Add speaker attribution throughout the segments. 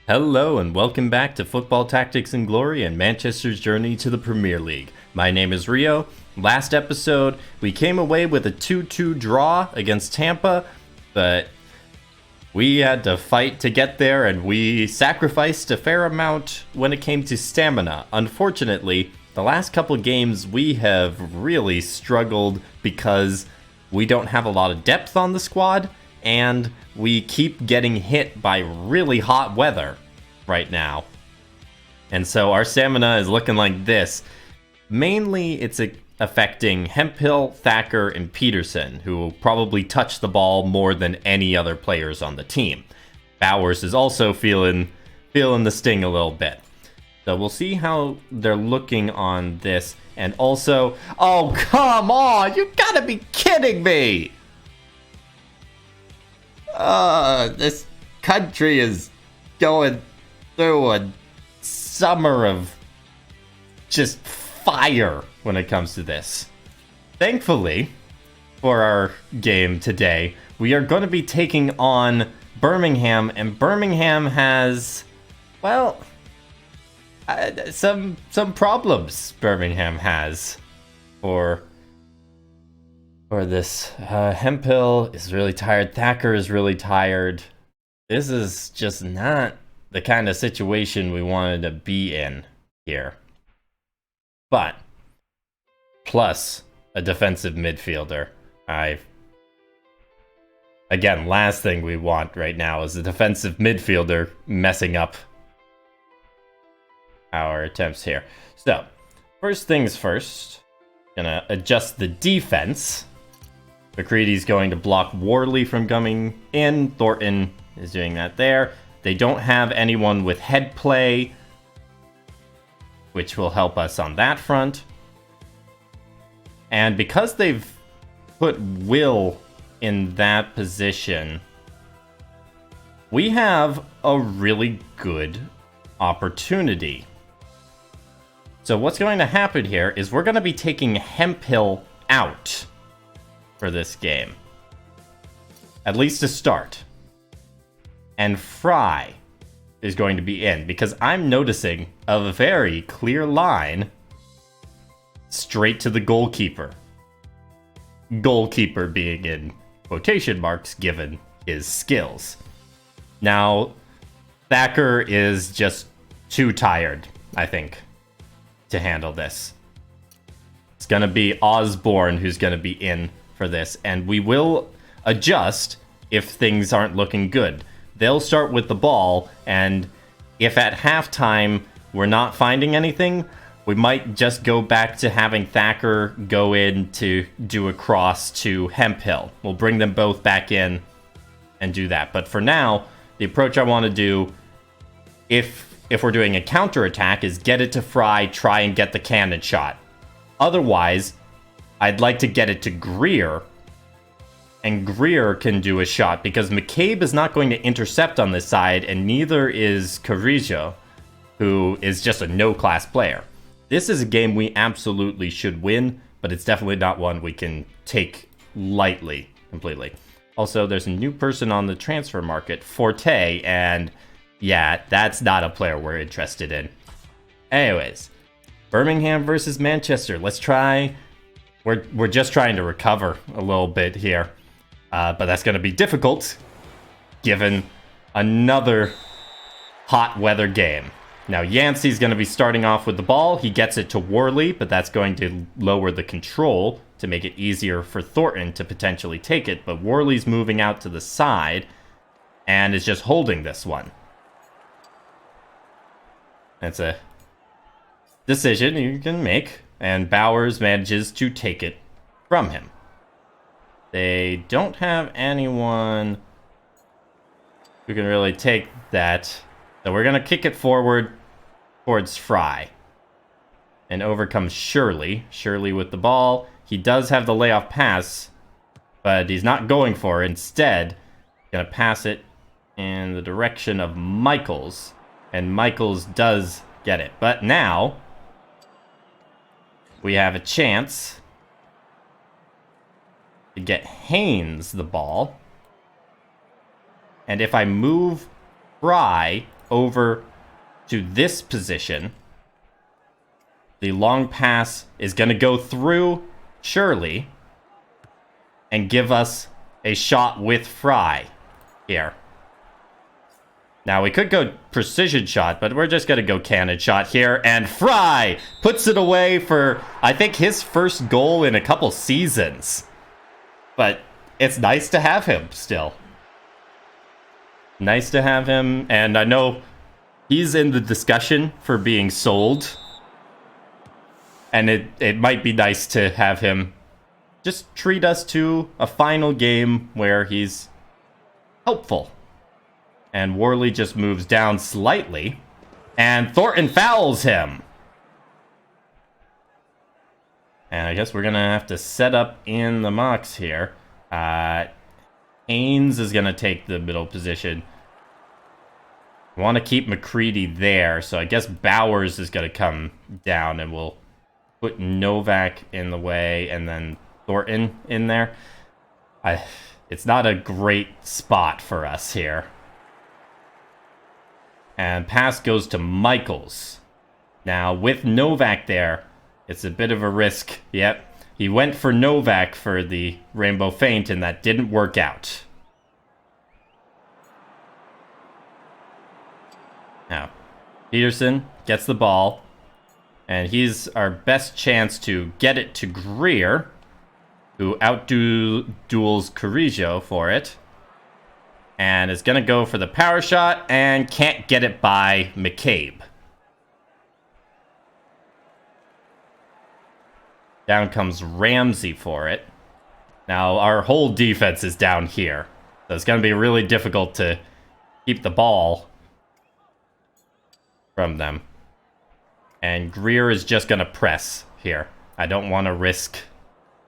Speaker 1: Hello and welcome back to Football Tactics and Glory and Manchester's journey to the Premier League. My name is Rio. Last episode, we came away with a 2-2 draw against Tampa, but we had to fight to get there and we sacrificed a fair amount when it came to stamina. Unfortunately, the last couple games we have really struggled because we don't have a lot of depth on the squad, and we keep getting hit by really hot weather right now. And so our stamina is looking like this. Mainly it's affecting Hemphill, Thacker, and Peterson, who will probably touch the ball more than any other players on the team. Bowers is also feeling the sting a little bit. So we'll see how they're looking on this. And also, oh, come on! You gotta be kidding me! This country is going through a summer of just fire when it comes to this. Thankfully, for our game today, we are going to be taking on Birmingham, and Birmingham has, well, some problems Birmingham has for this. Hemphill is really tired. Thacker is really tired. This is just not the kind of situation we wanted to be in here. But, plus a defensive midfielder. Again, last thing we want right now is a defensive midfielder messing up our attempts here. So, first things first, gonna adjust the defense. McCready's going to block Worley from coming in. Thornton is doing that there. They don't have anyone with head play, which will help us on that front. And because they've put Will in that position, we have a really good opportunity. So what's going to happen here is we're going to be taking Hemphill out for this game, at least to start, and Fry is going to be in, because I'm noticing a very clear line straight to the goalkeeper being in quotation marks given his skills. Now Thacker is just too tired, I think, to handle this. It's gonna be Osborne who's gonna be in for this, and we will adjust if things aren't looking good. They'll start with the ball, and if at halftime we're not finding anything, we might just go back to having Thacker go in to do a cross to Hemphill. We'll bring them both back in and do that. But for now, the approach I want to do, if we're doing a counterattack, is get it to Fry, try and get the cannon shot. Otherwise, I'd like to get it to Greer, and Greer can do a shot, because McCabe is not going to intercept on this side, and neither is Carrillo, who is just a no-class player. This is a game we absolutely should win, but it's definitely not one we can take lightly, completely. Also, there's a new person on the transfer market, Forte, and yeah, that's not a player we're interested in. Anyways, Birmingham versus Manchester. Let's try. We're just trying to recover a little bit here, but that's going to be difficult given another hot weather game. Now Yancey's going to be starting off with the ball. He gets it to Worley, but that's going to lower the control to make it easier for Thornton to potentially take it. But Worley's moving out to the side and is just holding this one. That's a decision you can make, and Bowers manages to take it from him. They don't have anyone who can really take that, so we're going to kick it forward towards Fry. And over comes Shirley. Shirley with the ball. He does have the layoff pass, but he's not going for it. Instead, going to pass it in the direction of Michaels. And Michaels does get it. But now we have a chance to get Haynes the ball. And if I move Fry over to this position. The long pass is going to go through Shirley and give us a shot with Fry here. Now, we could go precision shot, but we're just going to go cannon shot here. And Fry puts it away for, I think, his first goal in a couple seasons. But it's nice to have him still. Nice to have him. And I know he's in the discussion for being sold. And it might be nice to have him just treat us to a final game where he's helpful. And Worley just moves down slightly. And Thornton fouls him. And I guess we're going to have to set up in the Mox here. Haynes is going to take the middle position. I want to keep McCready there. So I guess Bowers is going to come down. And we'll put Novak in the way. And then Thornton in there. It's not a great spot for us here. And pass goes to Michaels. Now, with Novak there, it's a bit of a risk. Yep, he went for Novak for the rainbow feint, and that didn't work out. Now, Peterson gets the ball, and he's our best chance to get it to Greer, who outduels Carrillo for it. And is going to go for the power shot and can't get it by McCabe. Down comes Ramsey for it. Now, our whole defense is down here. So it's going to be really difficult to keep the ball from them. And Greer is just going to press here. I don't want to risk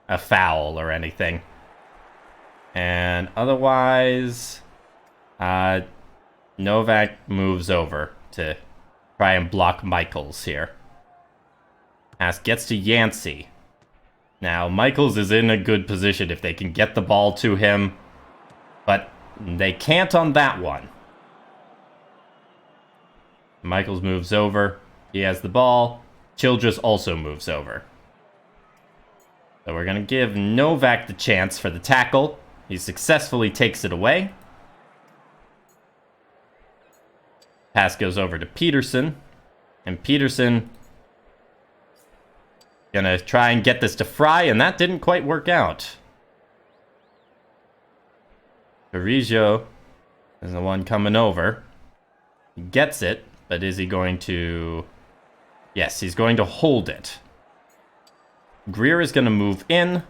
Speaker 1: a foul or anything. And otherwise... Novak moves over to try and block Michaels here. Pass gets to Yancey. Now, Michaels is in a good position if they can get the ball to him, but they can't on that one. Michaels moves over. He has the ball. Childress also moves over. So we're going to give Novak the chance for the tackle. He successfully takes it away. Pass goes over to Peterson. And Peterson gonna try and get this to Fry, and that didn't quite work out. Carrillo is the one coming over. He gets it, but is he going to... Yes, he's going to hold it. Greer is going to move in.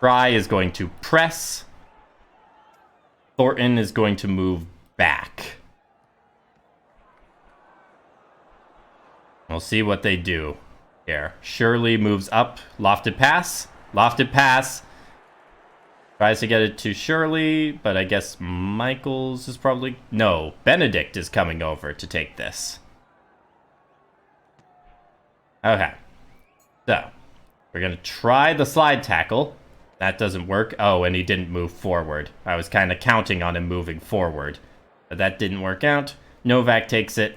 Speaker 1: Fry is going to press. Thornton is going to move back. We'll see what they do here. Shirley moves up. Lofted pass. Lofted pass. Tries to get it to Shirley, but I guess Michaels is probably... No, Benedict is coming over to take this. Okay. So, we're going to try the slide tackle. That doesn't work. Oh, and he didn't move forward. I was kind of counting on him moving forward. But that didn't work out. Novak takes it.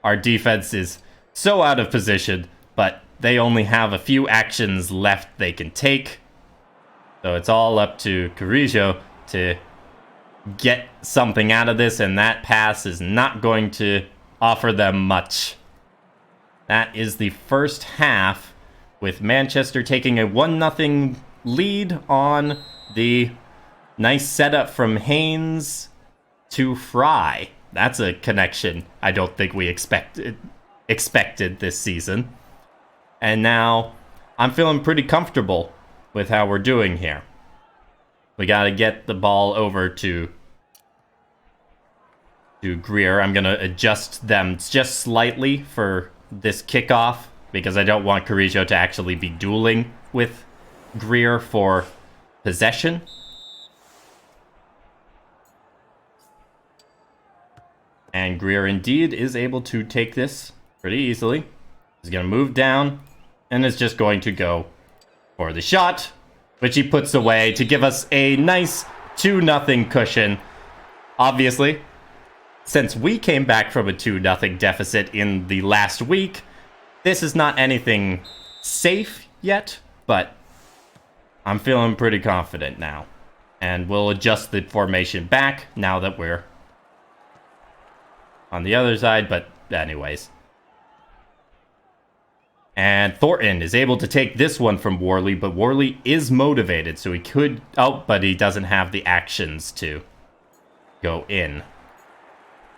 Speaker 1: Our defense is... so out of position, but they only have a few actions left they can take. So it's all up to Carrillo to get something out of this, and that pass is not going to offer them much. That is the first half, with Manchester taking a 1-0 lead on the nice setup from Haynes to Fry. That's a connection I don't think we expected this season. And now I'm feeling pretty comfortable with how we're doing here. We got to get the ball over to Greer. I'm going to adjust them just slightly for this kickoff because I don't want Carrillo to actually be dueling with Greer for possession. And Greer indeed is able to take this pretty easily. He's going to move down and is just going to go for the shot, which he puts away to give us a nice 2-0 cushion. Obviously, since we came back from a 2-0 deficit in the last week, this is not anything safe yet, but I'm feeling pretty confident now. And we'll adjust the formation back now that we're on the other side, but anyways. And Thornton is able to take this one from Worley, but Worley is motivated, so he could... Oh, but he doesn't have the actions to go in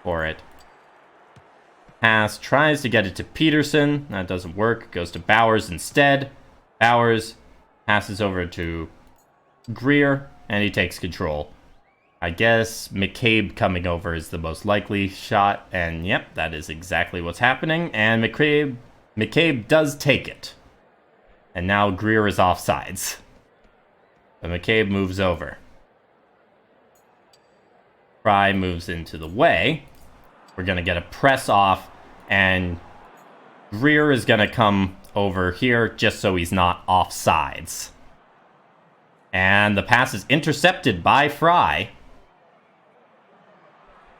Speaker 1: for it. Pass, tries to get it to Peterson. That doesn't work. Goes to Bowers instead. Bowers passes over to Greer, and he takes control. I guess McCabe coming over is the most likely shot, and yep, that is exactly what's happening. And McCabe does take it. And now Greer is offsides. But McCabe moves over. Fry moves into the way. We're going to get a press off, and Greer is going to come over here just so he's not offsides. And the pass is intercepted by Fry.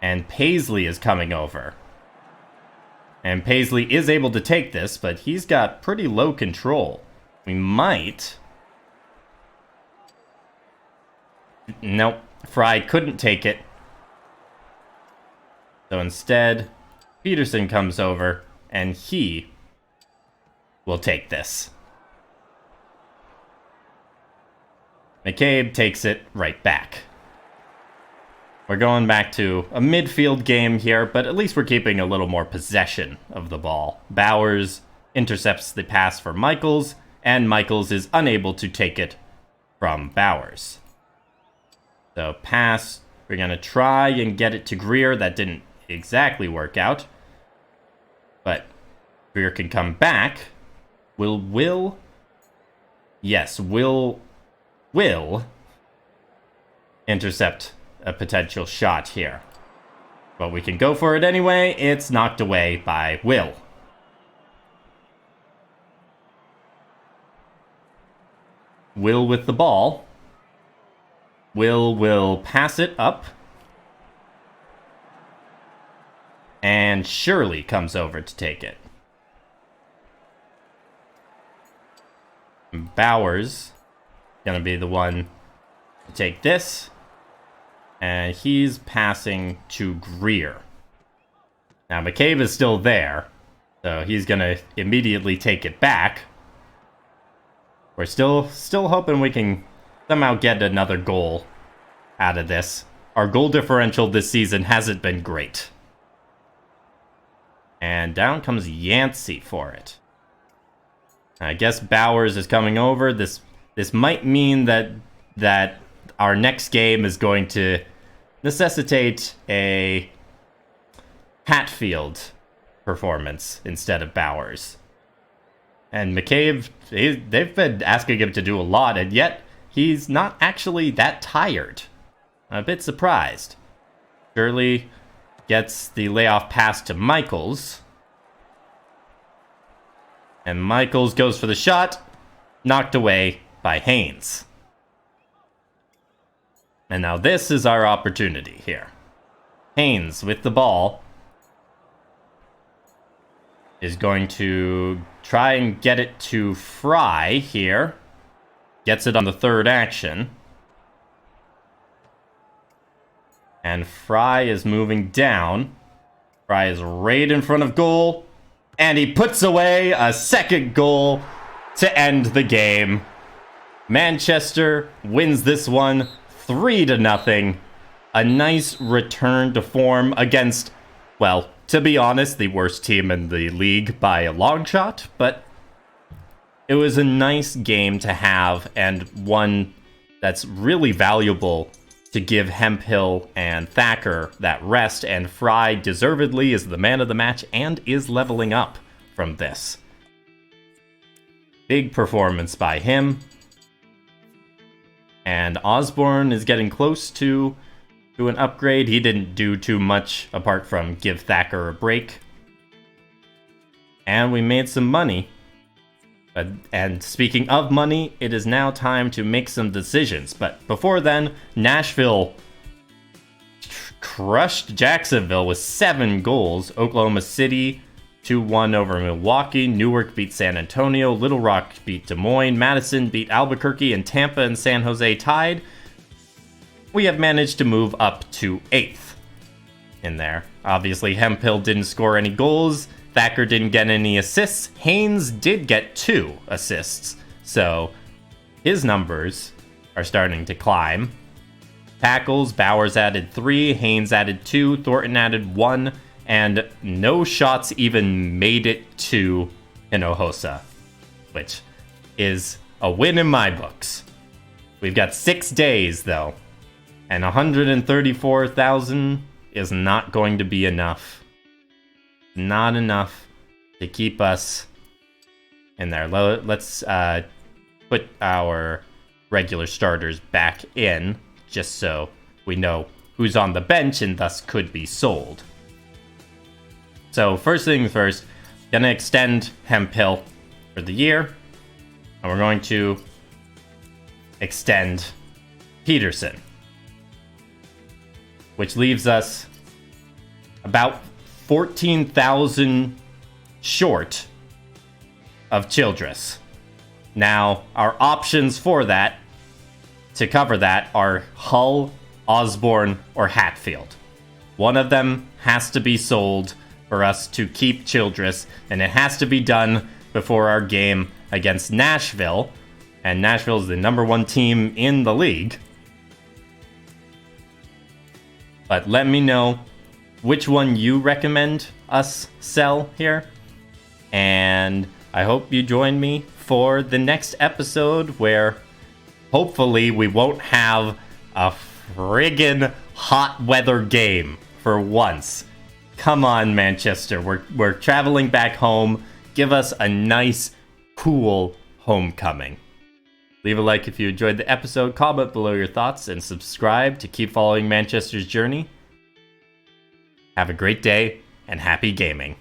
Speaker 1: And Paisley is coming over. And Paisley is able to take this, but he's got pretty low control. We might... Nope, Fry couldn't take it. So instead, Peterson comes over, and he will take this. McCabe takes it right back. We're going back to a midfield game here, but at least we're keeping a little more possession of the ball. Bowers intercepts the pass for Michaels, and Michaels is unable to take it from Bowers. So pass, we're going to try and get it to Greer. That didn't exactly work out. But Greer can come back. Will intercept a potential shot here. But we can go for it anyway. It's knocked away by Will. Will with the ball. Will pass it up. And Shirley comes over to take it. Bowers gonna be the one to take this. And he's passing to Greer. Now McCabe is still there, so he's gonna immediately take it back. We're still hoping we can somehow get another goal out of this. Our goal differential this season hasn't been great. And down comes Yancey for it. I guess Bowers is coming over. This might mean that our next game is going to necessitate a Hatfield performance instead of Bowers. And McCabe, they've been asking him to do a lot, and yet he's not actually that tired. I'm a bit surprised. Shirley gets the layoff pass to Michaels. And Michaels goes for the shot, knocked away by Haynes. And now this is our opportunity here. Haynes with the ball is going to try and get it to Fry here. Gets it on the third action. And Fry is moving down. Fry is right in front of goal. And he puts away a second goal to end the game. Manchester wins this one 3-0. A nice return to form against, well, to be honest, the worst team in the league by a long shot. But it was a nice game to have, and one that's really valuable to give Hemphill and Thacker that rest, and Fry deservedly is the man of the match and is leveling up from this. Big performance by him. And Osborne is getting close to an upgrade. He didn't do too much apart from give Thacker a break. And we made some money. And speaking of money, it is now time to make some decisions. But before then, Nashville crushed Jacksonville with 7 goals. Oklahoma City 2-1 over Milwaukee. Newark beat San Antonio. Little Rock beat Des Moines. Madison beat Albuquerque, and Tampa and San Jose tied. We have managed to move up to 8th in there. Obviously, Hemphill didn't score any goals. Thacker didn't get any assists. Haynes did get 2 assists, so his numbers are starting to climb. Tackles, Bowers added 3, Haynes added 2, Thornton added 1, and no shots even made it to Hinojosa, which is a win in my books. We've got 6 days, though, and 134,000 is not going to be enough. Not enough to keep us in there. Let's put our regular starters back in, just so we know who's on the bench and thus could be sold. So first things first, gonna extend Hemphill for the year, and we're going to extend Peterson, which leaves us about 14,000 short of Childress. Now, our options for that, to cover that, are Hull, Osborne, or Hatfield. One of them has to be sold for us to keep Childress, and it has to be done before our game against Nashville, and Nashville is the #1 team in the league. But let me know which one you recommend us sell here, and I hope you join me for the next episode, where hopefully we won't have a friggin' hot weather game for once. Come on, Manchester, we're traveling back home. Give us a nice, cool homecoming. Leave a like if you enjoyed the episode, comment below your thoughts, and subscribe to keep following Manchester's journey. Have a great day, and happy gaming.